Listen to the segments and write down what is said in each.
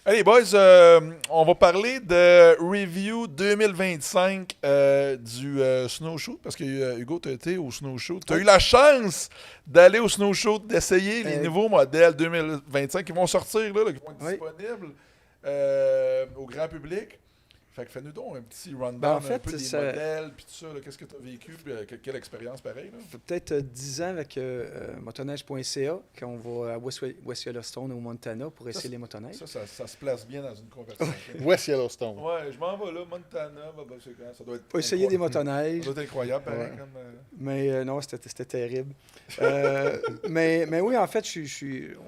Allez, boys, on va parler de review 2025 du snowshoe, parce que Hugo, tu as été au snowshoe. Tu as eu la chance d'aller au snowshoe, d'essayer les Euh, nouveaux modèles 2025 qui vont sortir, qui vont être oui. disponibles au grand public. Fait que fais-nous donc un petit Ben, en rundown un peu fait, des ça modèles, puis tout ça. Qu'est-ce que tu as vécu, puis quelle expérience pareille, là? fait peut-être 10 ans avec motoneige.ca qu'on va à West Yellowstone au Montana pour Ça, essayer les motoneiges. ça se place bien dans une conversation. West Yellowstone. Ouais, je m'en vais là, Montana, ça doit être Pour essayer des Ça motoneiges. doit être incroyable, pareil, Ouais. comme... Mais non, c'était terrible. Mais oui, en fait,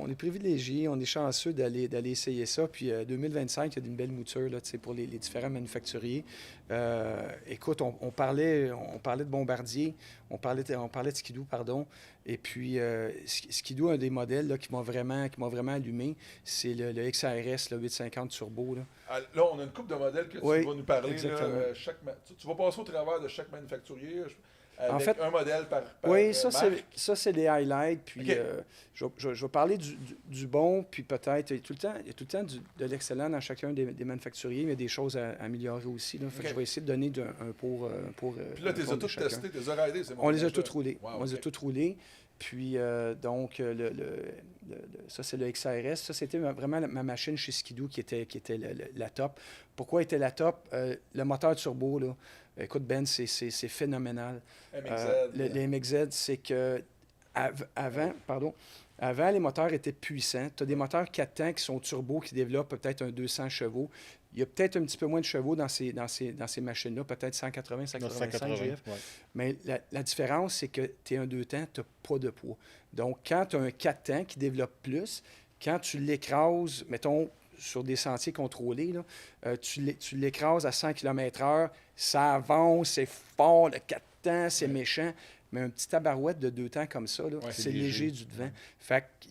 on est privilégiés, on est chanceux d'aller essayer ça. Puis 2025, il y a une belle mouture là, tu sais, pour les différents manufacturiers. Écoute, on parlait de Bombardier, on parlait de Skidoo, pardon. Et puis, Skidoo, un des modèles là, qui m'a vraiment allumé, c'est le XRS, le 850 Turbo. Là. Là, on a une coupe de modèles que tu Oui, vas nous parler. Là, exactement. tu vas passer au travers de chaque manufacturier En avec fait, un modèle par oui, ça marque. c'est les highlights. Puis OK. je vais parler du bon, puis peut-être, il y a tout le temps de l'excellent dans chacun des manufacturiers, mais il y a des choses à améliorer aussi. Là. Fait que OK. je vais essayer de donner un pour Puis là, tu les as de toutes chacun. testées, tu les as ridées, c'est On les a montages-là. toutes roulées. Wow, On les a OK. toutes roulées. Puis, donc, ça, c'est le XRS. Ça, c'était vraiment ma machine chez Skidoo qui était la top. Pourquoi était la top? Le moteur turbo, là, écoute, Ben, c'est phénoménal. MXZ. Le MXZ, c'est que avant, les moteurs étaient puissants. Tu as des moteurs 4 temps qui sont turbo, qui développent peut-être un 200 chevaux. Il y a peut-être un petit peu moins de chevaux dans ces machines-là, peut-être 180, 185, 180, GF. ouais. Mais la différence, c'est que tu es un 2 temps, tu n'as pas de poids. Donc, quand tu as un 4 temps qui développe plus, quand tu l'écrases, mettons, sur des sentiers contrôlés, là, tu l'écrases à 100 km/h, ça avance, c'est fort, le 4 temps, c'est méchant. Mais un petit tabarouette de 2 temps comme ça, là, Ouais, c'est c'est léger léger. du devant. Fait que,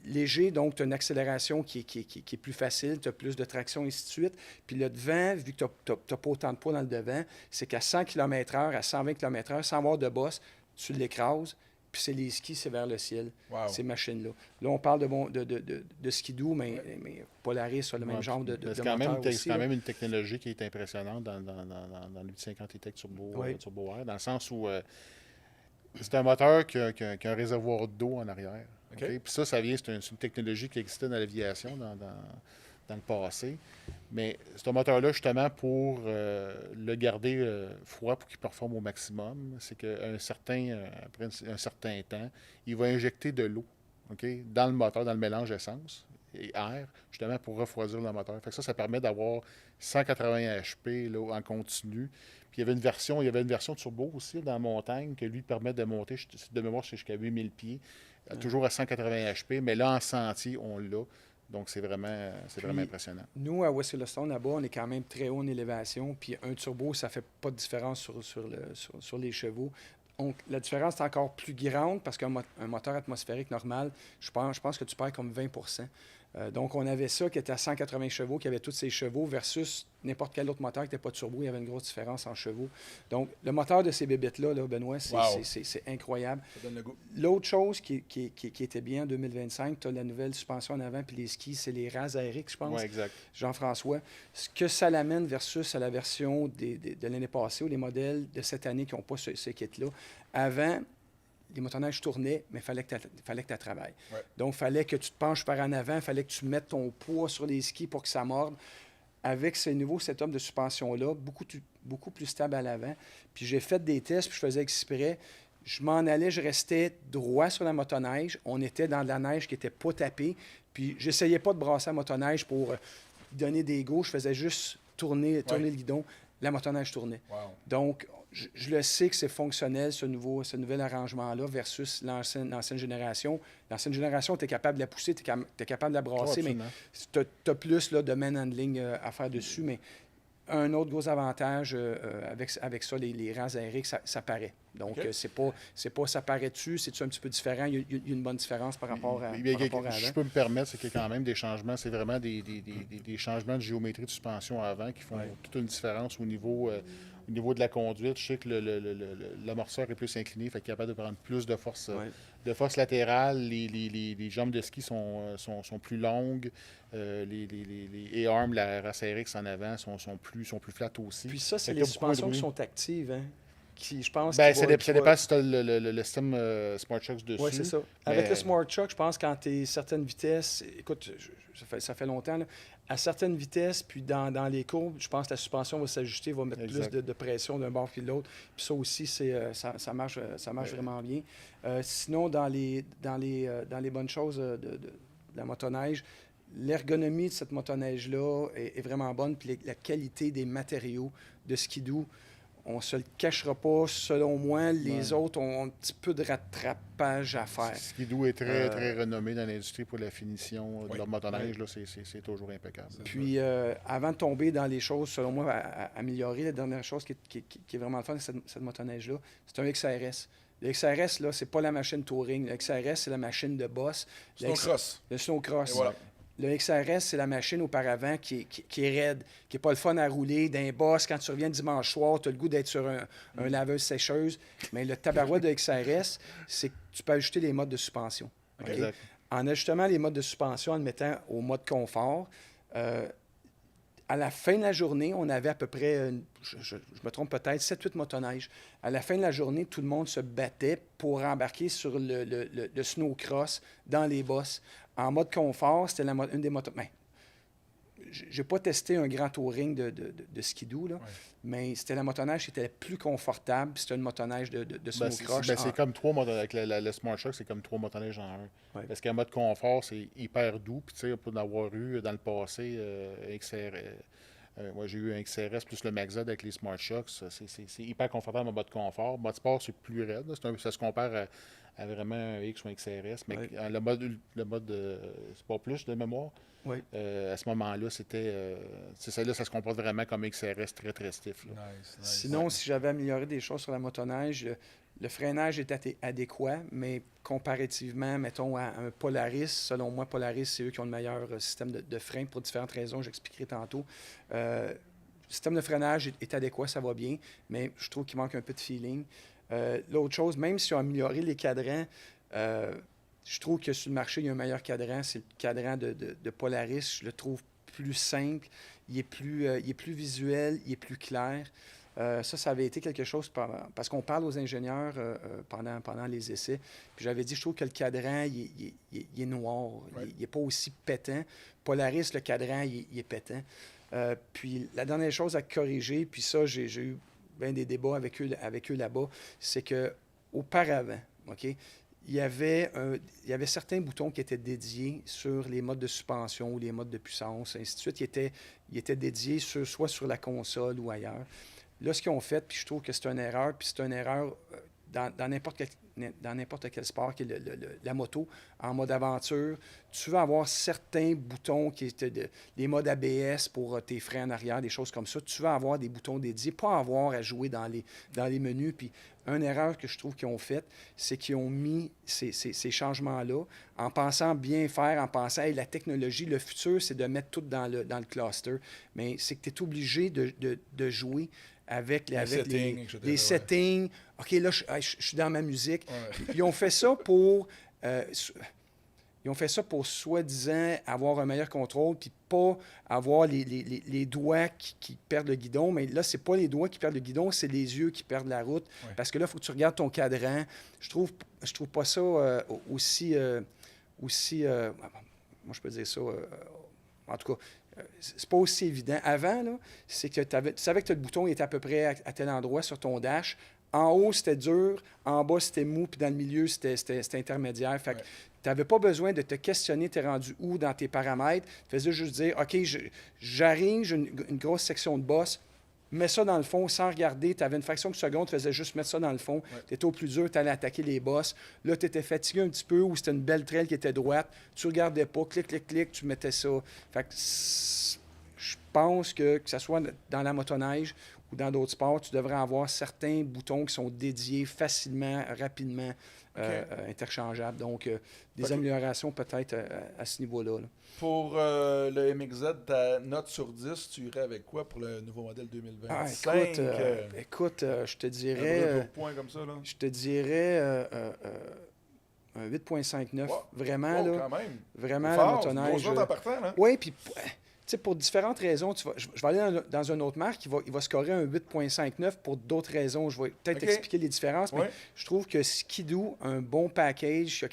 léger, donc tu as une accélération qui est plus facile, tu as plus de traction, et ainsi de suite. Puis le devant, vu que tu n'as pas autant de poids dans le devant, c'est qu'à 100 km/h, à 120 km/h, sans avoir de bosse, tu l'écrases, puis c'est les skis, c'est vers le ciel, Wow. ces machines-là. Là, on parle de skidoo, mais Polaris a le même Ouais, genre de mais de moteur c'est aussi. quand Là. même une technologie qui est impressionnante dans le 850 E-Tech Oui. Turbo Air, dans le sens où c'est un moteur qui a un réservoir d'eau en arrière. OK. OK? Puis ça vient, c'est une technologie qui existait dans l'aviation dans le passé. Mais c'est un moteur-là, justement, pour le garder froid pour qu'il performe au maximum, c'est après un certain temps, il va injecter de l'eau, OK, dans le moteur, dans le mélange essence et air, justement pour refroidir le moteur. Fait que ça permet d'avoir 180 HP là, en continu. Puis il y avait une version turbo aussi dans la montagne que lui permet de monter de mémoire jusqu'à 8000 pieds, toujours à 180 HP, mais là en sentier, on l'a. Donc c'est vraiment Puis, impressionnant. nous, à West Yellowstone, là-bas, on est quand même très haut en élévation. Puis un turbo, ça fait pas de différence sur les chevaux. Donc, la différence est encore plus grande parce qu'un un moteur atmosphérique normal, je pense que tu perds comme 20 donc, on avait ça qui était à 180 chevaux, qui avait tous ces chevaux, versus n'importe quel autre moteur qui n'était pas de turbo. Il y avait une grosse différence en chevaux. Donc, le moteur de ces bébites-là, là, Benoît, Wow. c'est incroyable. Ça donne le goût. L'autre chose qui était bien en 2025, tu as la nouvelle suspension en avant puis les skis, c'est les RAS ARX, je pense, Oui, exact. Jean-François. Ce que ça l'amène versus à la version de l'année passée ou les modèles de cette année qui n'ont pas ce kit-là. Avant, les motoneiges tournaient, mais il fallait que tu travailles. Ouais. Donc, il fallait que tu te penches par en avant, il fallait que tu mettes ton poids sur les skis pour que ça morde. Avec ce nouveau setup de suspension-là, beaucoup plus stable à l'avant. Puis j'ai fait des tests, puis je faisais exprès. Je m'en allais, je restais droit sur la motoneige. On était dans de la neige qui n'était pas tapée. Puis j'essayais pas de brasser la motoneige pour donner des go. Je faisais juste tourner Ouais. le guidon. La motoneige tournait. Wow. Donc, je le sais que c'est fonctionnel, ce nouvel arrangement-là, versus l'ancienne génération. L'ancienne génération, tu es capable de la pousser, tu es capable de la brasser, mais absolument. tu as plus là, de man handling à faire dessus. Mais un autre gros avantage avec ça, les RAS aériques, ça paraît. Donc, OK. c'est pas ça paraît-tu, c'est-tu un petit peu différent. Il y a une bonne différence par rapport à Je avant. peux me permettre, c'est qu'il y a quand même des changements. C'est vraiment des changements de géométrie de suspension avant qui font Ouais. toute une différence Au niveau de la conduite, je sais que l'amorceur est plus incliné, fait qu'il est capable de prendre plus de force latérale. Les jambes de ski sont plus longues. Les arms, la RACRX en avant, sont plus flattes aussi. Puis ça, c'est Fait les qu'il y a beaucoup suspensions de qui bruit. sont actives, hein? Qui, je pense, Ben, qui ça va- dépend si tu as le système Smart Shocks dessus. Oui, c'est ça. Mais- Avec le Smart Shock, je pense quand tu es certaines vitesses, écoute, ça fait longtemps, là, à certaines vitesses, puis dans les courbes, je pense que la suspension va s'ajuster, va mettre Exact. plus de pression d'un bord que de l'autre. Puis ça aussi, ça marche vraiment bien. Sinon, dans les bonnes choses de la motoneige, l'ergonomie de cette motoneige-là est vraiment bonne, puis la qualité des matériaux de Skidoo, on se le cachera pas. Selon moi, les autres ont un petit peu de rattrapage à faire. Skidoo est très renommé dans l'industrie pour la finition de leur motoneige. Là, c'est toujours impeccable. Puis, avant de tomber dans les choses, selon moi, à améliorer, la dernière chose qui est vraiment le fun de cette motoneige-là, c'est un XRS. Le XRS, là, c'est pas la machine touring. Le XRS, c'est la machine de boss. Snowcross. Le snowcross. Et voilà. Le XRS, c'est la machine auparavant qui est raide, qui n'est pas le fun à rouler. D'un boss, quand tu reviens dimanche soir, tu as le goût d'être sur un laveuse-sécheuse. Mais le tabarouette de XRS, c'est que tu peux ajuster les modes de suspension. OK? Exact. En ajustant les modes de suspension, en le mettant au mode confort, à la fin de la journée, on avait à peu près, je me trompe peut-être, 7-8 motoneiges. À la fin de la journée, tout le monde se battait pour embarquer sur le snowcross dans les bosses. En mode confort, c'était une des motos. Ben, j'ai pas testé un grand touring de skidoo, là, mais c'était la motoneige qui était la plus confortable. Puis c'était une motoneige de snowcross. C'est comme trois motoneiges. Avec le Smart Shock, c'est comme trois motoneiges en un. Ouais. Parce qu'en mode confort, c'est hyper doux. Puis, tu sais, pour en avoir eu dans le passé, moi, j'ai eu un XRS plus le Maxed avec les Smart Shocks. C'est hyper confortable en mode confort. Mode sport, c'est plus raide. Ça se compare à vraiment un X ou un XRS. Mais le mode Sport Plus de mémoire, Oui. à ce moment-là, ça se comporte vraiment comme un XRS très stiff. Là. Nice. Sinon, si j'avais amélioré des choses sur la motoneige, le freinage est adéquat, mais comparativement, mettons, à un Polaris, selon moi, Polaris, c'est eux qui ont le meilleur système de frein pour différentes raisons, j'expliquerai tantôt. Le système de freinage est adéquat, ça va bien, mais je trouve qu'il manque un peu de feeling. L'autre chose, même si on a amélioré les cadrans, je trouve que sur le marché, il y a un meilleur cadran. C'est le cadran de Polaris. Je le trouve plus simple, il est plus visuel, il est plus clair. Ça avait été quelque chose, parce qu'on parle aux ingénieurs pendant les essais. Puis j'avais dit, je trouve que le cadran, il est noir. Il n'est pas aussi pétant. Polaris, le cadran, il est pétant. Puis la dernière chose à corriger, puis ça, j'ai eu bien des débats avec eux là-bas, c'est qu'auparavant, OK, il y avait certains boutons qui étaient dédiés sur les modes de suspension ou les modes de puissance, ainsi de suite. Ils étaient dédiés soit sur la console ou ailleurs. Là, ce qu'ils ont fait, puis je trouve que c'est une erreur, puis c'est une erreur dans n'importe quel sport, qui est la moto, en mode aventure. Tu veux avoir certains boutons qui étaient les modes ABS pour tes freins en arrière, des choses comme ça. Tu veux avoir des boutons dédiés, pas avoir à jouer dans les menus. Puis une erreur que je trouve qu'ils ont faite, c'est qu'ils ont mis ces changements-là en pensant bien faire, en pensant, hey, la technologie, le futur, c'est de mettre tout dans le cluster. Mais c'est que tu es obligé de jouer avec les settings. OK, là, je suis dans ma musique. Ouais. Ils ont fait ça pour soi-disant avoir un meilleur contrôle, puis pas avoir les doigts qui perdent le guidon. Mais là, c'est pas les doigts qui perdent le guidon, c'est les yeux qui perdent la route. Ouais. Parce que là, il faut que tu regardes ton cadran. Je trouve pas ça aussi moi, je peux dire ça. En tout cas, c'est pas aussi évident. Avant, là, c'est que tu savais que le bouton était à peu près à tel endroit sur ton dash. En haut, c'était dur. En bas, c'était mou. Puis dans le milieu, c'était intermédiaire. Fait que tu n'avais pas besoin de te questionner, tu es rendu où dans tes paramètres. Tu faisais juste dire, OK, j'arrive, j'ai une grosse section de boss. Mets ça dans le fond sans regarder. Tu avais une fraction de seconde, tu faisais juste mettre ça dans le fond. Tu étais au plus dur, tu allais attaquer les boss. Là, tu étais fatigué un petit peu ou c'était une belle trail qui était droite. Tu ne regardais pas, clic, tu mettais ça. Fait que je pense que ce soit dans la motoneige ou dans d'autres sports, tu devrais avoir certains boutons qui sont dédiés facilement, rapidement interchangeables. Donc, des Fait que- améliorations peut-être à ce niveau-là. Là. Pour le MXZ, ta note sur 10, tu irais avec quoi pour le nouveau modèle 2025? Écoute, je te Un dirais... brut au point comme ça, là. Je te dirais un 8,59. Wow. Vraiment, Oh, là. quand même. Vraiment, Fort, la motoneige. grosse note en partant, là. Oui, puis pour différentes raisons, je vais aller dans une autre marque, il va scorer un 8,59 pour d'autres raisons. Je vais peut-être OK. expliquer les différences, mais Ouais. je trouve que Skidoo, un bon package,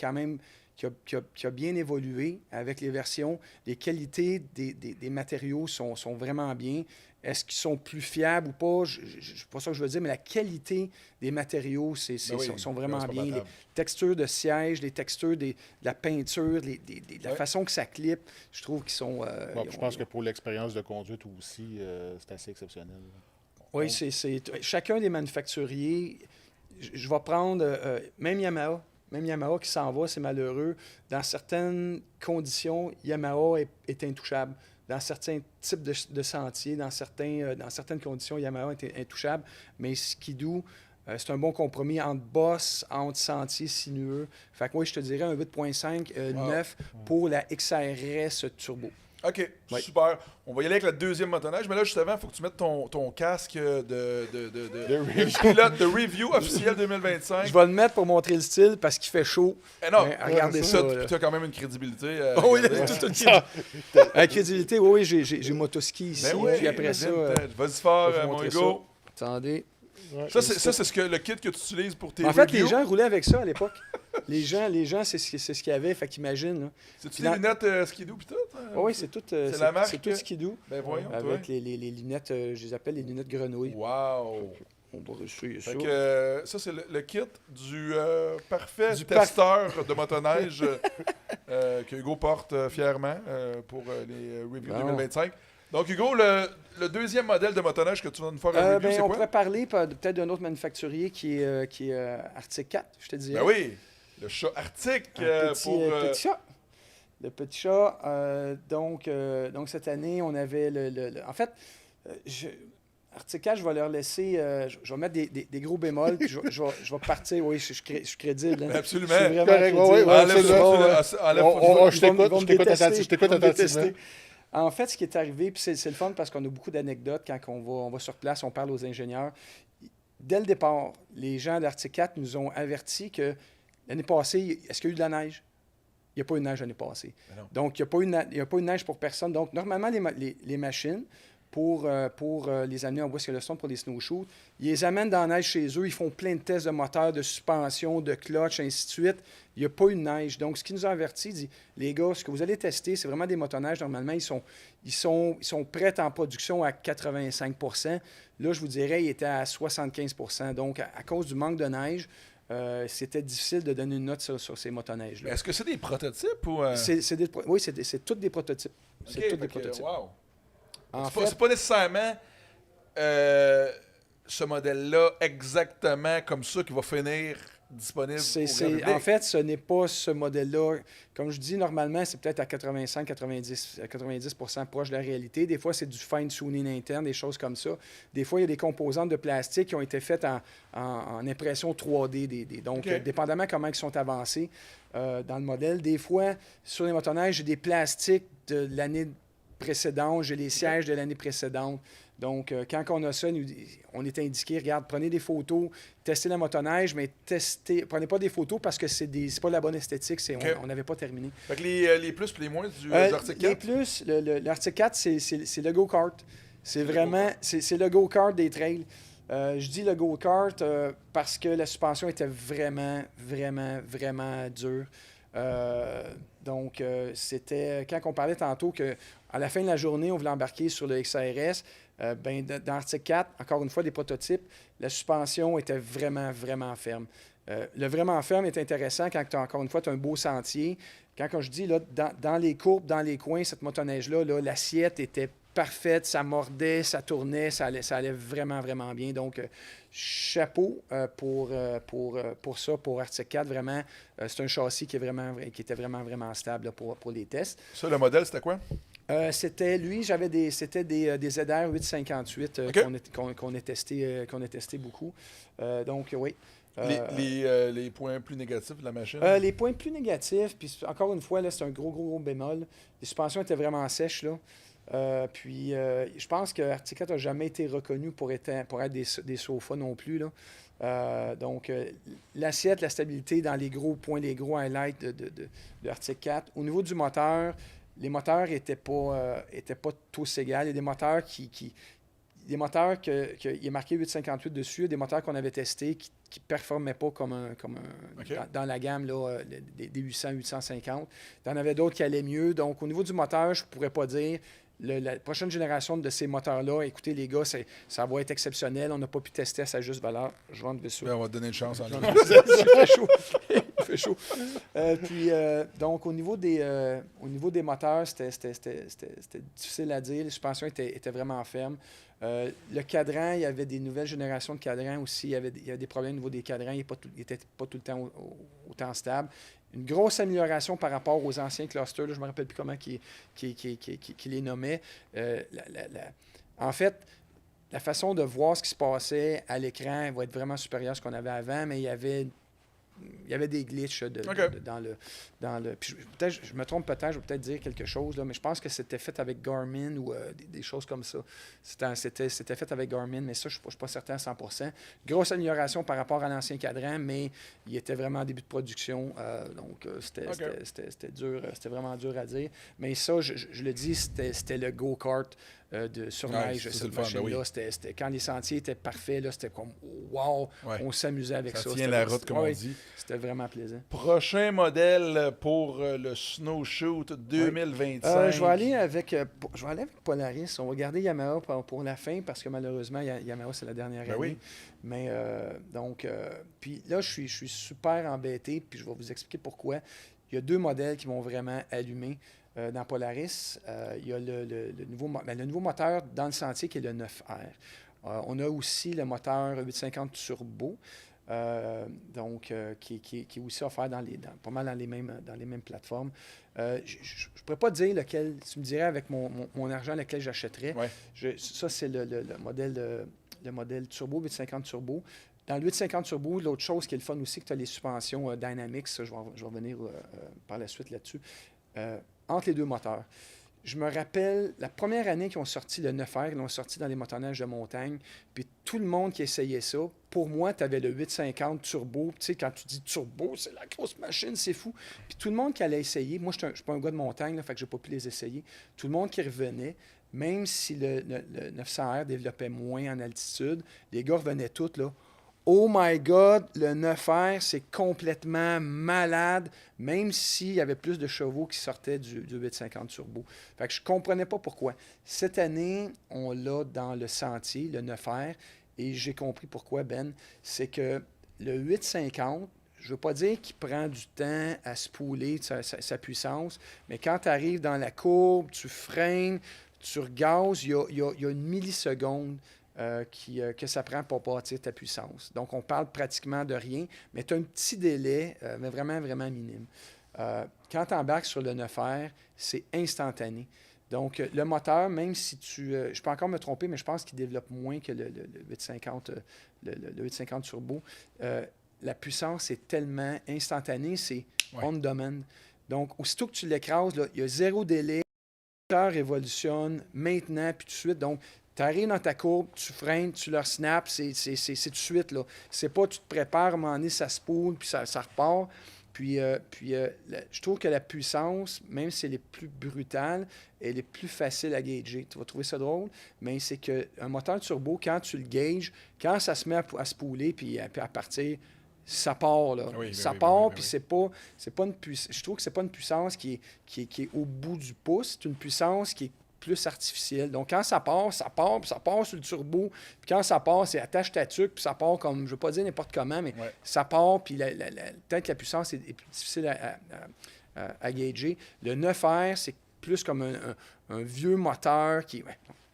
qui a bien évolué avec les versions. Les qualités des matériaux sont vraiment bien. Est-ce qu'ils sont plus fiables ou pas? C'est pas ça que je veux dire, mais la qualité des matériaux sont vraiment c'est pas bien. Les battable. textures de siège, les textures de la peinture, la Ouais. façon que ça clip, je trouve qu'ils sont... Bon, je pense que pour l'expérience de conduite aussi, c'est assez exceptionnel. Oui, chacun des manufacturiers, je vais prendre même Yamaha qui s'en va, c'est malheureux. Dans certaines conditions, Yamaha est intouchable. Dans certains types de sentiers, dans certaines conditions, Yamaha est intouchable. Mais Skidoo, c'est un bon compromis entre boss, entre sentiers sinueux. Fait que moi, je te dirais un 8.5, 9 pour la XRS Turbo. OK, Ouais. super. On va y aller avec la deuxième motoneige, mais là, justement, il faut que tu mettes ton casque de pilote de review officiel 2025. Je vais le mettre pour montrer le style parce qu'il fait chaud. Eh non, Mais regardez ça. là. tu as quand même une crédibilité. Oh, oui, regardez. toute la crédibilité, oui, j'ai motoski ici. Ben oui, puis après ça, vas-y fort, je vais vous mon montrer go. attendez. Ouais. Ça, c'est le kit que tu utilises pour tes En fait, reviews. les gens roulaient avec ça à l'époque. Les gens, c'est ce qu'il y avait, fait qu'imagine. C'est-tu Puis des là- lunettes Skidoo pis tout? Hein? Oh, oui, c'est tout, la marque, c'est tout Skidoo. Ben voyons, toi. Avec les lunettes, je les appelle les lunettes grenouilles. Wow! On va réussir ça. Fait que ça, c'est le kit du parfait Du testeur de motoneige que Hugo porte fièrement pour les reviews Bon. 2025. Donc, Hugo, le deuxième modèle de motoneige que tu vas nous faire un review, c'est on quoi? pourrait parler peut-être d'un autre manufacturier qui est Arctic 4, je te dirais. Ben oui, le chat arctique Petit chat. Le petit chat. Donc, cette année, on avait en fait, Arctic 4, je vais leur laisser... je vais mettre des gros bémols, puis je vais partir. Oui, je suis crédible. Hein. Absolument. Je suis vraiment Correct, crédible. ouais, Enlève absolument. ça, enlève Je Ils vont me t'écoute détester, je t'écoute ils vont me attentivement. détester. En fait, ce qui est arrivé, puis c'est le fun parce qu'on a beaucoup d'anecdotes quand on va sur place, on parle aux ingénieurs. Dès le départ, les gens d'Arctic 4 nous ont averti que l'année passée, est-ce qu'il y a eu de la neige? Il n'y a pas eu de neige l'année passée. Mais non. Donc, il n'y a pas eu de neige pour personne. Donc, normalement, les machines, pour les amener en West-Yellowstone pour les snowshoes, ils les amènent dans la neige chez eux, ils font plein de tests de moteur, de suspension, de clutch, ainsi de suite. Il n'y a pas eu de neige. Donc, ce qui nous a avertis, dit, les gars, ce que vous allez tester, c'est vraiment des motoneiges. Normalement, ils sont prêts en production à 85 %. Là, je vous dirais, ils étaient à 75 %. Donc, à cause du manque de neige, c'était difficile de donner une note sur ces motoneiges-là. Est-ce que c'est des prototypes ou... Oui, c'est tous des prototypes. C'est Ok, tous des fait que, prototypes. wow. En C'est pas, fait, c'est pas nécessairement ce modèle-là exactement comme ça qui va finir disponible au grand public. en fait, ce n'est pas ce modèle-là. Comme je dis, normalement, c'est peut-être à 90 % proche de la réalité. Des fois, c'est du fine-tuning interne, des choses comme ça. Des fois, il y a des composantes de plastique qui ont été faites en impression 3D. Donc, OK. dépendamment comment ils sont avancés dans le modèle. Des fois, sur les motoneiges, j'ai des plastiques de l'année précédente, j'ai les sièges de l'année précédente. Donc, quand on a ça, on est indiqué, regarde, prenez des photos, testez la motoneige, mais prenez pas des photos parce que c'est pas la bonne esthétique, OK. on n'avait pas terminé. Fait que les plus et les moins du Arctic Les 4. plus, l'Arctic 4, c'est le go-kart. C'est vraiment, c'est le go-kart des trails. Je dis le go-kart parce que la suspension était vraiment, vraiment, vraiment dure. Donc, c'était quand on parlait tantôt qu'à la fin de la journée, on voulait embarquer sur le XRS. Dans Arctic 4, encore une fois, des prototypes, la suspension était vraiment, vraiment ferme. Le vraiment ferme est intéressant quand, encore une fois, tu as un beau sentier. Quand je dis, là, dans les courbes, dans les coins, cette motoneige-là, l'assiette était parfaite, ça mordait, ça tournait, ça allait vraiment, vraiment bien. Donc, chapeau pour ça, pour Arctic 4. Vraiment, c'est un châssis qui était vraiment, vraiment stable là, pour les tests. Ça, le modèle, c'était quoi? C'était c'était des ZR 858 OK. qu'on a testé beaucoup. Donc, oui. Les points plus négatifs de la machine? Les points plus négatifs, puis encore une fois, là, c'est un gros bémol. Les suspensions étaient vraiment sèches, là. Je pense que Arctic n'a jamais été reconnu pour être des sofas non plus, là. L'assiette, la stabilité dans les gros points, les gros highlights de Arctic 4. Au niveau du moteur, les moteurs n'étaient pas tous égaux. Il y a des moteurs il est marqué 858 dessus, il y a des moteurs qu'on avait testés qui ne performaient pas OK. dans la gamme là, des 800, 850. Il y en avait d'autres qui allaient mieux. Donc, au niveau du moteur, je ne pourrais pas dire. La prochaine génération de ces moteurs-là, écoutez, les gars, ça va être exceptionnel. On n'a pas pu tester à sa juste valeur. Je vais enlever ça. Ben, on va te donner une chance en ligne. Il fait chaud. Il fait chaud. Donc, au niveau des moteurs, c'était difficile à dire. Les suspensions étaient vraiment fermes. Le cadran, il y avait des nouvelles générations de cadrans aussi. Il y avait des problèmes au niveau des cadrans. Il n'était pas tout le temps autant stable. Une grosse amélioration par rapport aux anciens clusters. Là, je ne me rappelle plus comment il les nommait. En fait, la façon de voir ce qui se passait à l'écran va être vraiment supérieure à ce qu'on avait avant, mais il y avait des glitches dans le. Puis peut-être, je me trompe peut-être, je vais peut-être dire quelque chose, là, mais je pense que c'était fait avec Garmin ou des choses comme ça. C'était fait avec Garmin, mais ça, je ne suis pas certain à 100%. Grosse amélioration par rapport à l'ancien cadran, mais il était vraiment en début de production. C'était dur, c'était vraiment dur à dire. Mais ça, je le dis, c'était le go-kart sur neige, cette machine-là. C'était, quand les sentiers étaient parfaits, là, c'était comme wow, on s'amusait avec ça. Ça tient la route, comme on dit. C'était vraiment plaisant. Prochain modèle pour le Snowshoot 2025. Je vais aller avec Polaris. On va garder Yamaha pour la fin parce que malheureusement, Yamaha, c'est la dernière année. Oui. Mais puis là, je suis super embêté, puis je vais vous expliquer pourquoi. Il y a 2 modèles qui m'ont vraiment allumé. Dans Polaris, il y a le nouveau moteur dans le sentier qui est le 9R. On a aussi le moteur 850 Turbo, qui est aussi offert pas mal dans les mêmes plateformes. Je ne pourrais pas dire lequel, tu me dirais avec mon argent lequel j'achèterais. Ouais. Ça, c'est le modèle Turbo, 850 Turbo. Dans le 850 Turbo, l'autre chose qui est le fun aussi, que tu as les suspensions Dynamics, ça, je vais revenir par la suite là-dessus. Entre les 2 moteurs. Je me rappelle, la première année qu'ils ont sorti le 9R, ils l'ont sorti dans les motoneiges de montagne, puis tout le monde qui essayait ça, pour moi, tu avais le 850 Turbo. Tu sais, quand tu dis Turbo, c'est la grosse machine, c'est fou. Puis tout le monde qui allait essayer, moi, je ne suis pas un gars de montagne, là, fait que je n'ai pas pu les essayer. Tout le monde qui revenait, même si le 900R développait moins en altitude, les gars revenaient tous, là. Oh my God, le 9R, c'est complètement malade, même s'il y avait plus de chevaux qui sortaient du 850 Turbo. Fait que je ne comprenais pas pourquoi. Cette année, on l'a dans le sentier, le 9R, et j'ai compris pourquoi, Ben. C'est que le 850, je ne veux pas dire qu'il prend du temps à spooler sa puissance, mais quand tu arrives dans la courbe, tu freines, tu regazes, il y a une milliseconde que ça prend pour bâtir ta puissance. Donc, on parle pratiquement de rien, mais tu as un petit délai, mais vraiment, vraiment minime. Quand tu embarques sur le 9R, c'est instantané. Donc, le moteur, même si je peux encore me tromper, mais je pense qu'il développe moins que le 850, le 850 Turbo. La puissance est tellement instantanée, c'est on demand. Donc, aussitôt que tu l'écrases, il y a 0 délai. Le moteur évolutionne maintenant, puis tout de suite. Donc, tu arrives dans ta courbe, tu freines, tu leur snaps, c'est tout de suite. Là. C'est pas tu te prépares, à un moment donné, ça se poule, puis ça repart. Je trouve que la puissance, même si elle est plus brutale, elle est plus facile à gager. Tu vas trouver ça drôle, mais c'est qu'un moteur turbo, quand tu le gages, quand ça se met à se pouler puis à partir, ça part. Là. Ça part, puis c'est pas une puissance. Je trouve que c'est pas une puissance qui est au bout du pouce. C'est une puissance qui est plus artificielle. Donc, quand ça part, puis ça part sur le turbo. Puis quand ça part, c'est attache ta tuque, puis ça part comme, je ne veux pas dire n'importe comment, mais ça part, puis peut-être que la puissance est plus difficile à gager. Le 9R, c'est plus comme un vieux moteur qui...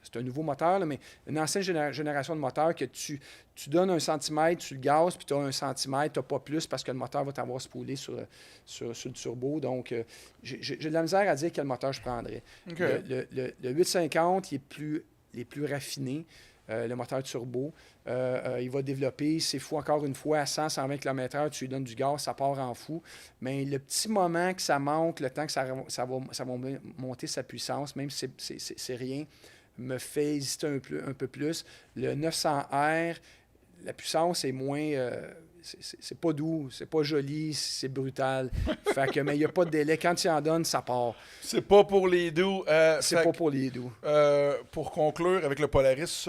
c'est un nouveau moteur, là, mais une ancienne génération de moteur que tu donnes 1 centimètre, tu le gazes, puis tu as 1 centimètre, tu n'as pas plus parce que le moteur va t'avoir spoolé sur le turbo. Donc, j'ai de la misère à dire quel moteur je prendrais. Okay. Le 850, il est plus raffiné. le moteur turbo. Il va développer, c'est fou encore une fois, à 100-120 km/h, tu lui donnes du gaz, ça part en fou. Mais le petit moment que ça manque, le temps que ça va monter sa puissance, même si c'est rien, me fait hésiter un peu plus. Le 900R, la puissance est moins... c'est pas doux, c'est pas joli, c'est brutal. Fait que, mais il n'y a pas de délai. Quand tu en donnes, ça part. C'est pas pour les doux. C'est pas pour les doux. Pour conclure avec le Polaris,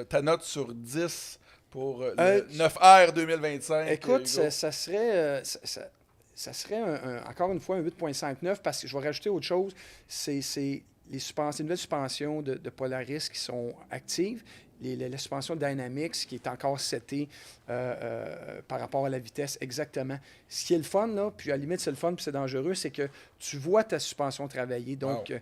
ta note sur 10 pour le 9R 2025. Écoute, ça serait... ça serait encore une fois un 8.59 parce que je vais rajouter autre chose. C'est les nouvelles suspensions de Polaris qui sont actives. La suspension Dynamics qui est encore setée par rapport à la vitesse exactement. Ce qui est le fun, là, puis à la limite c'est le fun puis c'est dangereux, c'est que tu vois ta suspension travailler. Donc,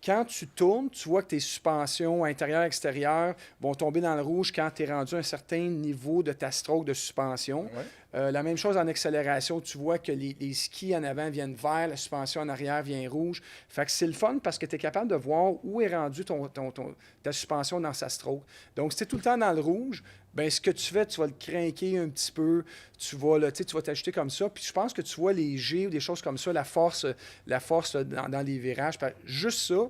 quand tu tournes, tu vois que tes suspensions intérieures-extérieures vont tomber dans le rouge quand tu es rendu à un certain niveau de ta stroke de suspension. Ouais. La même chose en accélération, tu vois que les skis en avant viennent vert, la suspension en arrière vient rouge. Fait que c'est le fun parce que tu es capable de voir où est rendue ta suspension dans sa stroke. Donc, si tu es tout le temps dans le rouge, ben ce que tu fais, tu vas le craquer un petit peu, tu vas t'ajouter comme ça. Puis je pense que tu vois les G ou des choses comme ça, la force dans les virages. Juste ça,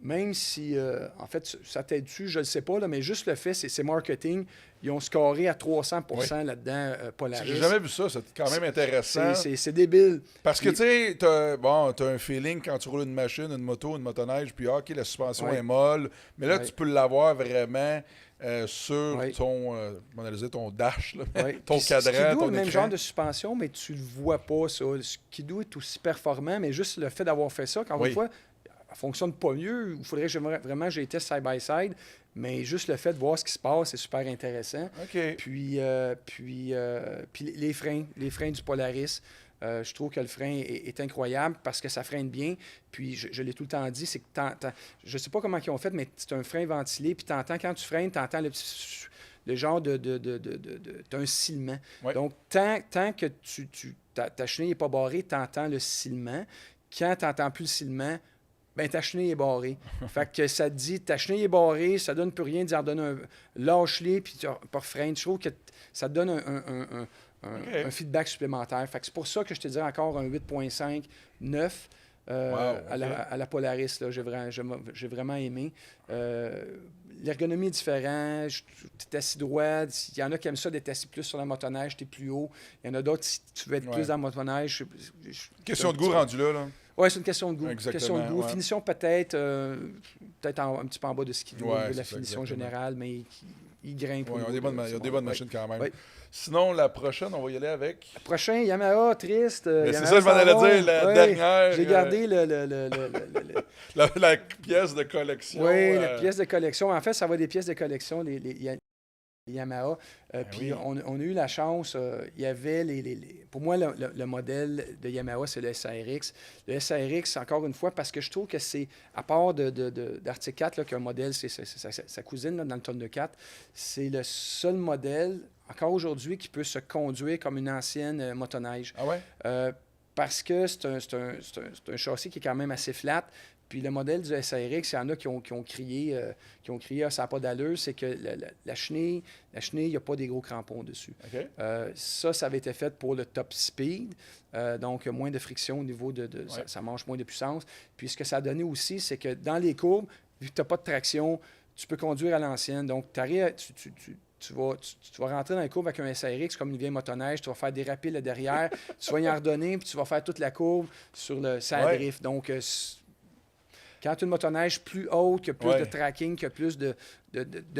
même si, en fait, ça t'aide-tu, je ne le sais pas, là, mais juste le fait, c'est marketing. Ils ont scoré à 300% là-dedans, Polaris. J'ai jamais vu ça, c'est quand même intéressant. C'est débile. Parce que, tu sais, t'as un feeling quand tu roules une machine, une moto, une motoneige, puis OK, la suspension est molle, mais là, tu peux l'avoir vraiment sur ton dash, là, ton cadran, Skidoo ton a le même écran. genre de suspension, mais tu le vois pas, ça. Le Skidoo est aussi performant, mais juste le fait d'avoir fait ça, encore une fois, elle fonctionne pas mieux. Il faudrait vraiment que j'ai été side-by-side, mais juste le fait de voir ce qui se passe, c'est super intéressant. OK. Puis les freins du Polaris, je trouve que le frein est incroyable parce que ça freine bien. Puis je l'ai tout le temps dit, c'est que je sais pas comment ils ont fait, mais c'est un frein ventilé, puis t'entends quand tu freines, t'entends le genre t'as un silement. Ouais. Donc, tant que ta chenille n'est pas barrée, t'entends le silement. Quand t'entends plus le silement, ben ta chenille est barrée. Fait que ça te dit, ta chenille est barrée, ça donne plus rien, d'y redonner un... Lâche-les, puis tu refreines. Je trouve que ça te donne un feedback supplémentaire. Fait que c'est pour ça que je te dis encore un 8.5, 9 à la Polaris. Là. J'ai vraiment aimé. L'ergonomie est différente. Tu es assis droit. Il y en a qui aiment ça d'être assis plus sur la motoneige, tu es plus haut. Il y en a d'autres, si tu veux être plus dans la motoneige. Question de goût rendu là. Oui, c'est une question de goût. Exactement, Question de goût. ouais. Finition peut-être un petit peu en bas de Skidoo, Ouais, de la c'est finition exactement. générale, mais il grimpe. Ouais, il y a des bonnes machines quand même. Ouais. Sinon, la prochaine, on va y aller avec... Prochain, Yamaha, triste. Mais Yamaha c'est ça, je m'en allais s'en va. dire, la dernière... J'ai gardé la pièce de collection. Oui, la pièce de collection. En fait, ça va des pièces de collection, les Yamaha. Puis on a eu la chance, il y avait pour moi, le modèle de Yamaha, c'est le SRX. Le SRX, encore une fois, parce que je trouve que c'est, à part d'Arctic 4, là, qu'un modèle, c'est sa cousine là, dans le Thunder 4, c'est le seul modèle, encore aujourd'hui, qui peut se conduire comme une ancienne motoneige. Ah ouais? Parce que c'est un châssis qui est quand même assez flat. Puis le modèle du SRX, il y en a qui ont crié, ça n'a pas d'allure, c'est que la chenille, il n'y a pas des gros crampons dessus. OK. Ça avait été fait pour le top speed, donc moins de friction au niveau ça mange moins de puissance. Puis ce que ça a donné aussi, c'est que dans les courbes, vu que tu n'as pas de traction, tu peux conduire à l'ancienne. Donc, tu vas rentrer dans les courbes avec un SRX comme une vieille motoneige, tu vas faire déraper le derrière, tu vas y en redonner, puis tu vas faire toute la courbe sur le drift. Donc, quand tu as une motoneige plus haute, qui a plus de tracking, qui a plus de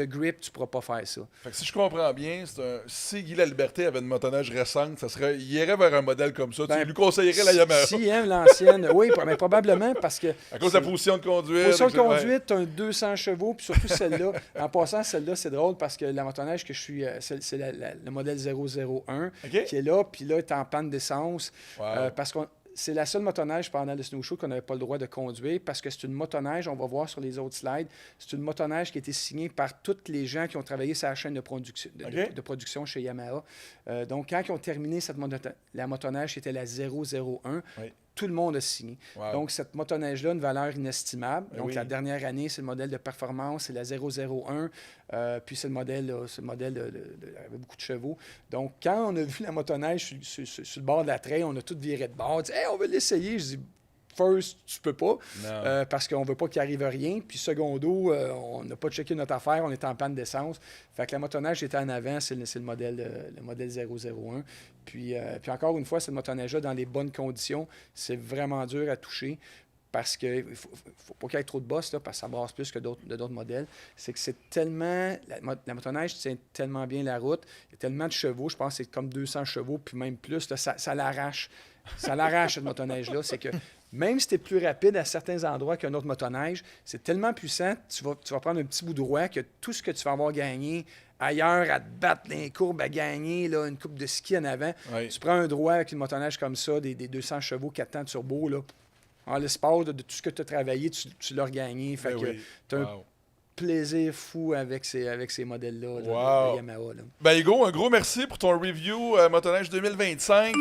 grip, tu ne pourras pas faire ça. Fait que si je comprends bien, si Guy Laliberté avait une motoneige récente, il irait vers un modèle comme ça. Tu lui conseillerais la Yamaha. S'il aime l'ancienne, oui, mais probablement parce que... À cause de la position de conduite. Position de conduite, tu as un 200 chevaux, puis surtout celle-là. En passant, celle-là, c'est drôle parce que la motoneige que je suis, c'est le modèle 001 qui est là, puis là, tu es en panne d'essence. Parce que c'est la seule motoneige pendant le snowshoe qu'on n'avait pas le droit de conduire parce que c'est une motoneige, on va voir sur les autres slides, c'est une motoneige qui a été signée par tous les gens qui ont travaillé sur la chaîne de production chez Yamaha. Donc, quand ils ont terminé la motoneige, c'était la 001, tout le monde a signé. Wow. Donc, cette motoneige-là a une valeur inestimable. Ben Donc, oui. la dernière année, c'est le modèle de performance, c'est la 001. Puis, c'est le modèle, avec beaucoup de chevaux. Donc, quand on a vu la motoneige sur le bord de la trail, on a tout viré de bord. On dit, hey, on va l'essayer. Je dis, first, tu peux pas, parce qu'on veut pas qu'il arrive rien. Puis, secondo, on n'a pas checké notre affaire, on était en panne d'essence. Fait que la motoneige était en avant, c'est le modèle 001. Puis encore une fois, cette motoneige-là, dans les bonnes conditions, c'est vraiment dur à toucher. Parce qu'il ne faut pas qu'il y ait trop de boss, là, parce que ça brasse plus que d'autres modèles. C'est que c'est tellement... La motoneige tient tellement bien la route. Il y a tellement de chevaux, je pense que c'est comme 200 chevaux, puis même plus. Là, ça l'arrache. Ça l'arrache, cette motoneige-là. C'est que même si tu es plus rapide à certains endroits qu'un autre motoneige, c'est tellement puissant, tu vas prendre un petit bout de droit que tout ce que tu vas avoir gagné ailleurs, à te battre dans les courbes, à gagner là, une coupe de ski en avant, tu prends un droit avec une motoneige comme ça, des 200 chevaux, 4 temps turbo, là, en l'espace de tout ce que tu as travaillé, tu l'as regagné. Fait que tu as un plaisir fou avec ces modèles-là de Yamaha. Là. Ben Hugo, un gros merci pour ton review motoneige 2025.